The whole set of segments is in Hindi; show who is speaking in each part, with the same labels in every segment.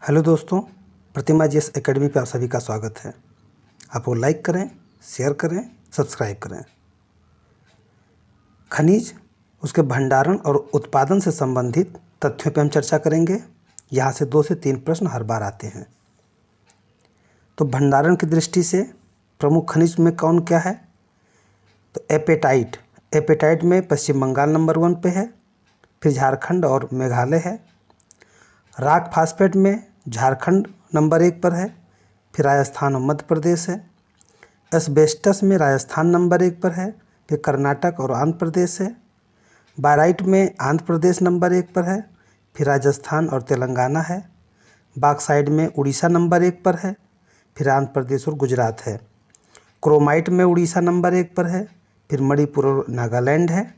Speaker 1: हेलो दोस्तों, प्रतिमा जीएस एकेडमी पे आप सभी का स्वागत है। आप वो लाइक करें, शेयर करें, सब्सक्राइब करें। खनिज, उसके भंडारण और उत्पादन से संबंधित तथ्यों पे हम चर्चा करेंगे। यहाँ से 2 से 3 प्रश्न हर बार आते हैं। तो भंडारण की दृष्टि से प्रमुख खनिज में कौन क्या है? तो एपेटाइट में पश्चिम बंगाल नंबर 1 पे है, फिर झारखंड और मेघालय है। रॉक फास्फेट में झारखंड नंबर 1 पर है, फिर राजस्थान और मध्य प्रदेश है। एस्बेस्टस में राजस्थान नंबर 1 पर है, फिर कर्नाटक और आंध्र प्रदेश है। बाराइट में आंध्र प्रदेश नंबर 1 पर है, फिर राजस्थान और तेलंगाना है। बॉक्साइट में उड़ीसा नंबर 1 पर है, फिर आंध्र प्रदेश और गुजरात है। क्रोमाइट में उड़ीसा नंबर 1 पर है, फिर मणिपुर और नागालैंड है।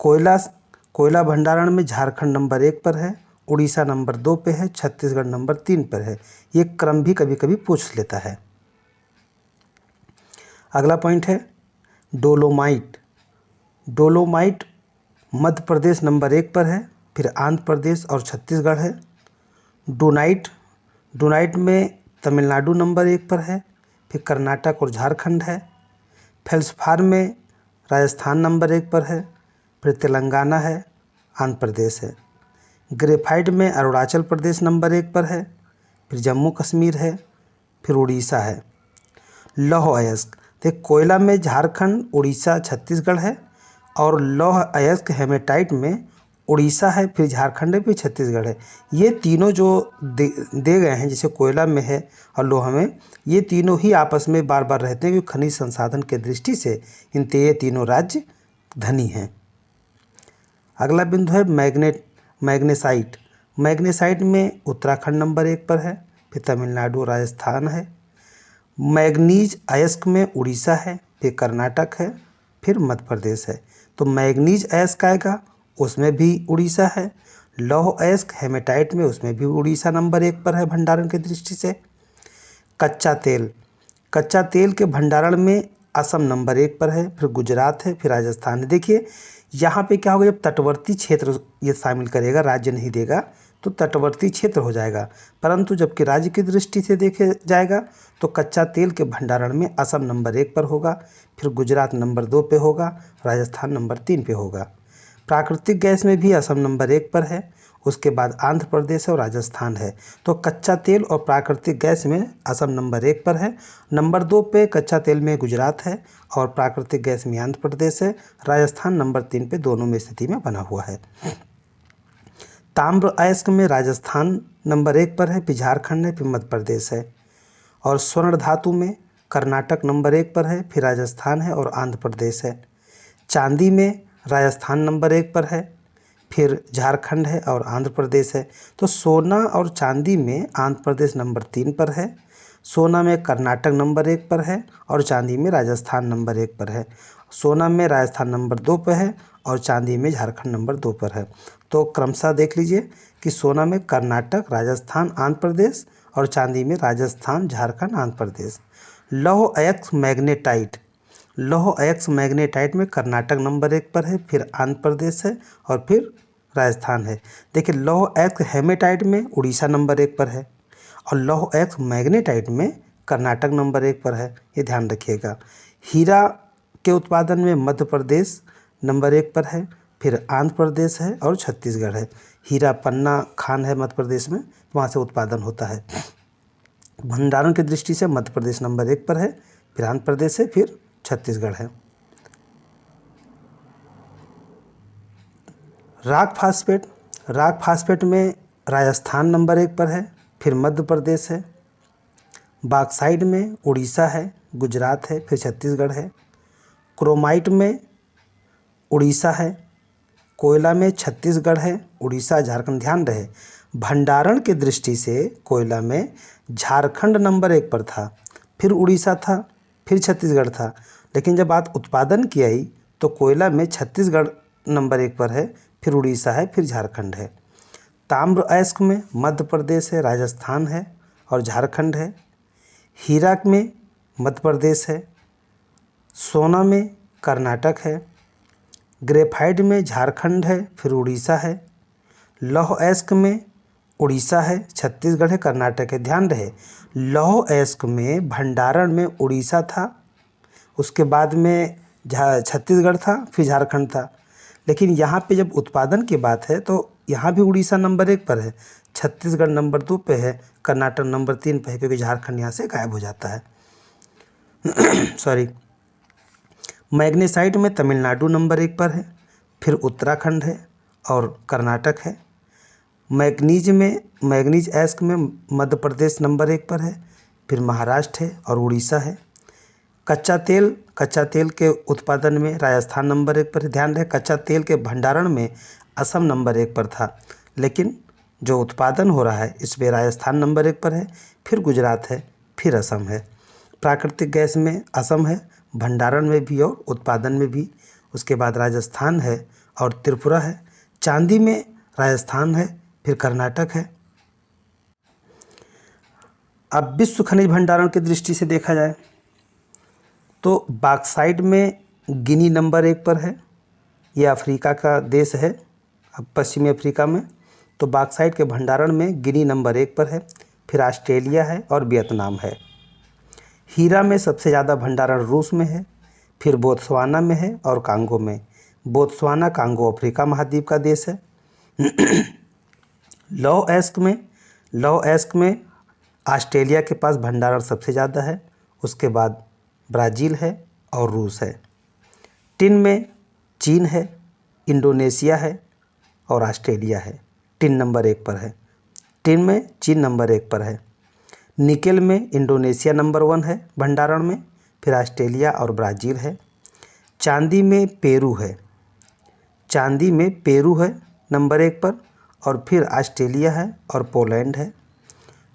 Speaker 1: कोयला भंडारण में झारखंड नंबर 1 पर है, उड़ीसा नंबर 2 पे है, छत्तीसगढ़ नंबर 3 पर है। ये क्रम भी कभी कभी पूछ लेता है। अगला पॉइंट है डोलोमाइट मध्य प्रदेश नंबर 1 पर है, फिर आंध्र प्रदेश और छत्तीसगढ़ है। डोनाइट में तमिलनाडु नंबर 1 पर है, फिर कर्नाटक और झारखंड है। फेल्सफार में राजस्थान नंबर 1 पर है, फिर तेलंगाना है, आंध्र प्रदेश है। ग्रेफाइट में अरुणाचल प्रदेश नंबर 1 पर है, फिर जम्मू कश्मीर है, फिर उड़ीसा है। लौह अयस्क, देख कोयला में झारखंड, उड़ीसा, छत्तीसगढ़ है, और लौह अयस्क हेमेटाइट में उड़ीसा है, फिर झारखंड है, फिर छत्तीसगढ़ है। ये तीनों जो दे गए हैं, जैसे कोयला में है और लोहा में, ये तीनों ही आपस में बार बार रहते हैं क्योंकि खनिज संसाधन के दृष्टि से ये तीनों राज्य धनी हैं। अगला बिंदु है मैग्नेसाइट में उत्तराखंड नंबर 1 पर है, फिर तमिलनाडु और राजस्थान है। मैग्नीज अयस्क में उड़ीसा है, फिर कर्नाटक है, फिर मध्य प्रदेश है। तो मैग्नीज अयस्क आएगा, उसमें भी उड़ीसा है। लौह अयस्क हेमेटाइट में, उसमें भी उड़ीसा नंबर 1 पर है भंडारण की दृष्टि से। कच्चा तेल के भंडारण में असम नंबर 1 पर है, फिर गुजरात है, फिर राजस्थान है। देखिए यहाँ पे क्या होगा, जब तटवर्ती क्षेत्र ये शामिल करेगा, राज्य नहीं देगा, तो तटवर्ती क्षेत्र हो जाएगा। परंतु जबकि राज्य की दृष्टि से देखे जाएगा तो कच्चा तेल के भंडारण में असम नंबर 1 पर होगा, फिर गुजरात नंबर 2 पे होगा, राजस्थान नंबर 3 पे होगा। प्राकृतिक गैस में भी असम नंबर 1 पर है, उसके बाद आंध्र प्रदेश और राजस्थान है। तो कच्चा तेल और प्राकृतिक गैस में असम नंबर 1 पर है, नंबर 2 पे कच्चा तेल में गुजरात है, और प्राकृतिक गैस में आंध्र प्रदेश है। राजस्थान नंबर 3 पे दोनों में स्थिति में बना हुआ है। ताम्र अयस्क में राजस्थान नंबर 1 पर है, फिर झारखंड है, फिर मध्य प्रदेश है। और स्वर्ण धातु में कर्नाटक नंबर 1 पर है, फिर राजस्थान है और आंध्र प्रदेश है। चांदी में राजस्थान नंबर 1 पर है, फिर झारखंड है और आंध्र प्रदेश है। तो सोना और चांदी में आंध्र प्रदेश नंबर 3 पर है, सोना में कर्नाटक नंबर 1 पर है, और चांदी में राजस्थान नंबर 1 पर है। सोना में राजस्थान नंबर 2 पर है, और चांदी में झारखंड नंबर 2 पर है। तो क्रमशः देख लीजिए कि सोना में कर्नाटक, राजस्थान, आंध्र प्रदेश, और चांदी में राजस्थान, झारखंड, आंध्र प्रदेश। लौह अयस्क मैग्नेटाइट में कर्नाटक नंबर 1 पर है, फिर आंध्र प्रदेश है, और फिर राजस्थान है। देखिए लौह अयस्क हेमेटाइट में उड़ीसा नंबर 1 पर है, और लौह अयस्क मैग्नेटाइट में कर्नाटक नंबर 1 पर है, ये ध्यान रखिएगा। हीरा के उत्पादन में मध्य प्रदेश नंबर 1 पर है, फिर आंध्र प्रदेश है और छत्तीसगढ़ है। हीरा पन्ना खान है मध्य प्रदेश में, वहाँ से उत्पादन होता है। भंडारण की दृष्टि से मध्य प्रदेश नंबर 1 पर है, फिर आंध्र प्रदेश है, फिर छत्तीसगढ़ है। रॉक फास्फेट में राजस्थान नंबर 1 पर है, फिर मध्य प्रदेश है। बॉक्साइट में उड़ीसा है, गुजरात है, फिर छत्तीसगढ़ है। क्रोमाइट में उड़ीसा है, कोयला में छत्तीसगढ़ है, उड़ीसा, झारखंड। ध्यान रहे भंडारण की दृष्टि से कोयला में झारखंड नंबर 1 पर था, फिर उड़ीसा था, फिर छत्तीसगढ़ था। लेकिन जब बात उत्पादन की आई तो कोयला में छत्तीसगढ़ नंबर 1 पर है, फिर उड़ीसा है, फिर झारखंड है। ताम्र अयस्क में मध्य प्रदेश है, राजस्थान है और झारखंड है। हीरा में मध्य प्रदेश है, सोना में कर्नाटक है, ग्रेफाइट में झारखंड है, फिर उड़ीसा है। लौह अयस्क में उड़ीसा है, छत्तीसगढ़ है, कर्नाटक है। ध्यान रहे लौह अयस्क में भंडारण में उड़ीसा था, उसके बाद में छत्तीसगढ़ था, फिर झारखंड था। लेकिन यहाँ पे जब उत्पादन की बात है तो यहाँ भी उड़ीसा नंबर 1 पर है, छत्तीसगढ़ नंबर 2 पे है, कर्नाटक नंबर 3 पे है, क्योंकि झारखंड यहाँ से गायब हो जाता है। सॉरी। मैग्नीसाइट में तमिलनाडु नंबर 1 पर है, फिर उत्तराखंड है और कर्नाटक है। मैग्नीज एस्क में मध्य प्रदेश नंबर 1 पर है, फिर महाराष्ट्र है और उड़ीसा है। कच्चा तेल के उत्पादन में राजस्थान नंबर 1 पर है। ध्यान रहे कच्चा तेल के भंडारण में असम नंबर 1 पर था, लेकिन जो उत्पादन हो रहा है इसमें राजस्थान नंबर 1 पर है, फिर गुजरात है, फिर असम है। प्राकृतिक गैस में असम है, भंडारण में भी और उत्पादन में भी। उसके बाद राजस्थान है और त्रिपुरा है। चांदी में राजस्थान है, फिर कर्नाटक है। अब विश्व खनिज भंडारण की दृष्टि से देखा जाए तो बॉक्साइट में गिनी नंबर 1 पर है। यह अफ्रीका का देश है, अब पश्चिमी अफ्रीका में। तो बॉक्साइट के भंडारण में गिनी नंबर 1 पर है, फिर ऑस्ट्रेलिया है और वियतनाम है। हीरा में सबसे ज़्यादा भंडारण रूस में है, फिर बोत्सवाना में है और कांगो में। बोत्सवाना कांगो अफ्रीका महाद्वीप का देश है। लौह अयस्क में ऑस्ट्रेलिया के पास भंडारण सबसे ज़्यादा है, उसके बाद ब्राज़ील है और रूस है। टिन में चीन है, इंडोनेशिया है और ऑस्ट्रेलिया है। टिन नंबर 1 पर है। टिन में चीन नंबर 1 पर है। निकेल में इंडोनेशिया नंबर 1 है भंडारण में, फिर ऑस्ट्रेलिया और ब्राज़ील है। चांदी में पेरू है नंबर 1 पर, और फिर ऑस्ट्रेलिया है और पोलैंड है।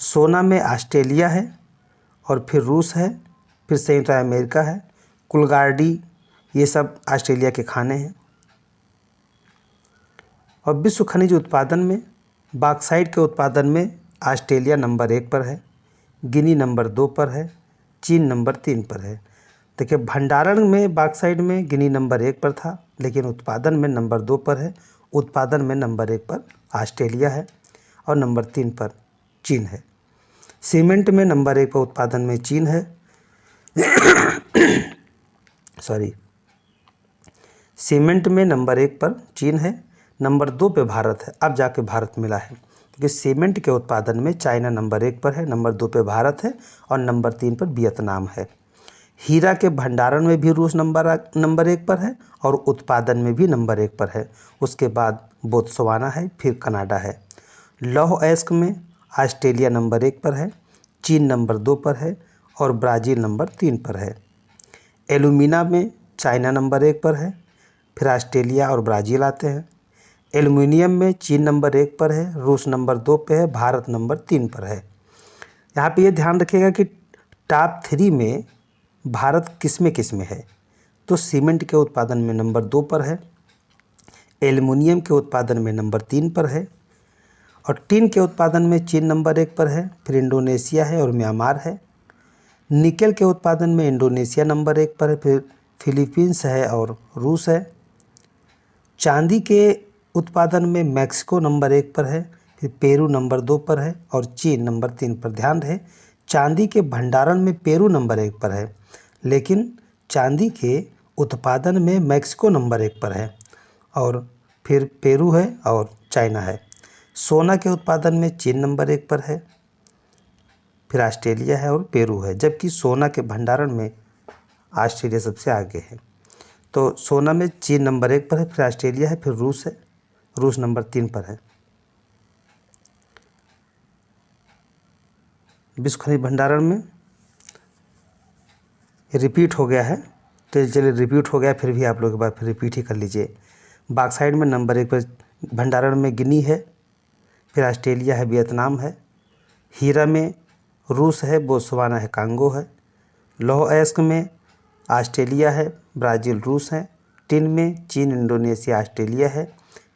Speaker 1: सोना में ऑस्ट्रेलिया है और फिर रूस है, फिर संयुक्त अमेरिका है। कुलगार्डी ये सब ऑस्ट्रेलिया के खाने हैं। और विश्व खनिज उत्पादन में बॉक्साइट के उत्पादन में ऑस्ट्रेलिया नंबर 1 पर है, गिनी नंबर 2 पर है, चीन नंबर 3 पर है। देखिए भंडारण में बॉक्साइट में गिनी नंबर 1 पर था, लेकिन उत्पादन में नंबर 2 पर है। उत्पादन में नंबर 1 पर ऑस्ट्रेलिया है और नंबर 3 पर चीन है। सीमेंट में नंबर 1 पर उत्पादन में चीन है। सॉरी, सीमेंट में नंबर 1 पर चीन है, नंबर 2 पे भारत है। अब जाके भारत मिला है, क्योंकि सीमेंट के उत्पादन में चाइना नंबर 1 पर है, नंबर 2 पे भारत है और नंबर 3 पर वियतनाम है। हीरा के भंडारण में भी रूस नंबर 1 पर है और उत्पादन में भी नंबर 1 पर है। उसके बाद बोत्सवाना है, फिर कनाडा है। लौह अयस्क में ऑस्ट्रेलिया नंबर 1 पर है, चीन नंबर 2 पर है और ब्राज़ील नंबर 3 पर है। एल्यूमिना में चाइना नंबर 1 पर है, फिर ऑस्ट्रेलिया और ब्राज़ील आते हैं। एल्युमिनियम में चीन नंबर 1 पर है, रूस नंबर 2 पे है, भारत नंबर 3 पर है। यहाँ पे ये ध्यान रखिएगा कि टॉप 3 में भारत किस में है। तो सीमेंट के उत्पादन में नंबर 2 पर है, एल्युमिनियम के उत्पादन में नंबर 3 पर है और टिन के उत्पादन में चीन नंबर 1 पर है, फिर इंडोनेशिया है और म्यांमार है। निकेल के उत्पादन में इंडोनेशिया नंबर 1 पर है, फिर फिलीपींस है और रूस है। चांदी के उत्पादन में मैक्सिको नंबर 1 पर है, फिर पेरू नंबर 2 पर है और चीन नंबर 3 पर। ध्यान रहे चांदी के भंडारण में पेरू नंबर 1 पर है, लेकिन चांदी के उत्पादन में मैक्सिको नंबर 1 पर है और फिर पेरू है और चाइना है। सोना के उत्पादन में चीन नंबर 1 पर है, फिर ऑस्ट्रेलिया है और पेरू है, जबकि सोना के भंडारण में ऑस्ट्रेलिया सबसे आगे है। तो सोना में चीन नंबर 1 पर है, फिर ऑस्ट्रेलिया है, फिर रूस है, रूस नंबर 3 पर है। विश्व खनिज भंडारण में रिपीट हो गया है, तो चलिए रिपीट हो गया फिर भी आप लोग एक बार फिर रिपीट ही कर लीजिए। बॉक्साइट में नंबर 1 पर भंडारण में गिनी है, फिर ऑस्ट्रेलिया है, वियतनाम है। हीरा में रूस है, बोत्सवाना है, कांगो है। लौह अयस्क में ऑस्ट्रेलिया है, ब्राज़ील, रूस है। टिन में चीन, इंडोनेशिया, ऑस्ट्रेलिया है।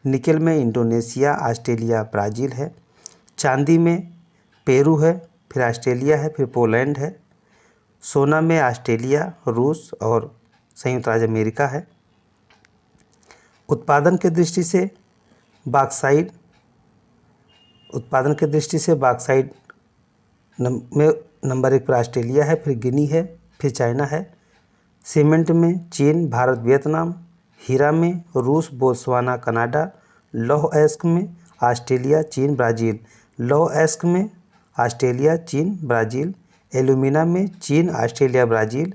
Speaker 1: निकेल में इंडोनेशिया, ऑस्ट्रेलिया, ब्राज़ील है। चांदी में पेरू है, फिर ऑस्ट्रेलिया है, फिर पोलैंड है। सोना में ऑस्ट्रेलिया, रूस और संयुक्त राज्य अमेरिका है। उत्पादन की दृष्टि से बॉक्साइट उत्पादन की दृष्टि से बॉक्साइट में नंबर 1 पर ऑस्ट्रेलिया है, फिर गिनी है, फिर चाइना है। सीमेंट में चीन, भारत, वियतनाम। हीरा में रूस, बोत्सवाना, कनाडा। लौह अयस्क में ऑस्ट्रेलिया, चीन, ब्राज़ील। लौह अयस्क में ऑस्ट्रेलिया, चीन, ब्राज़ील। एल्यूमिना में चीन, ऑस्ट्रेलिया, ब्राज़ील।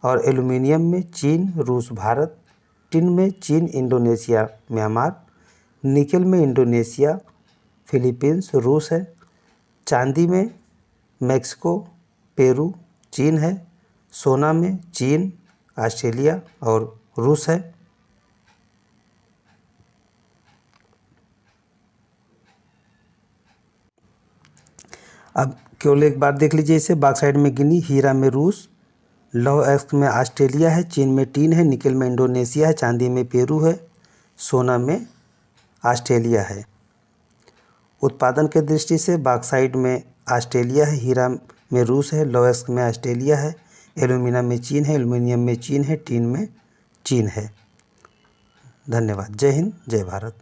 Speaker 1: और एल्यूमिनियम में चीन, रूस, भारत। टिन में चीन, इंडोनेशिया, म्यांमार। निकेल में इंडोनेशिया, फिलीपींस, रूस है। चांदी में मैक्सिको, पेरू, चीन है। सोना में चीन, ऑस्ट्रेलिया और रूस है। अब केवल एक बार देख लीजिए इसे। बॉक्साइट में गिनी, हीरा में रूस, लौह अयस्क में ऑस्ट्रेलिया है, चीन में टीन है, निकेल में इंडोनेशिया है, चांदी में पेरू है, सोना में ऑस्ट्रेलिया है। उत्पादन की दृष्टि से बॉक्साइट में ऑस्ट्रेलिया है, हीरा में रूस है, लौह अयस्क में ऑस्ट्रेलिया है, एल्यूमिना में चीन है, एल्यूमिनियम में चीन है, टीन में चीन है। धन्यवाद। जय हिंद, जय भारत।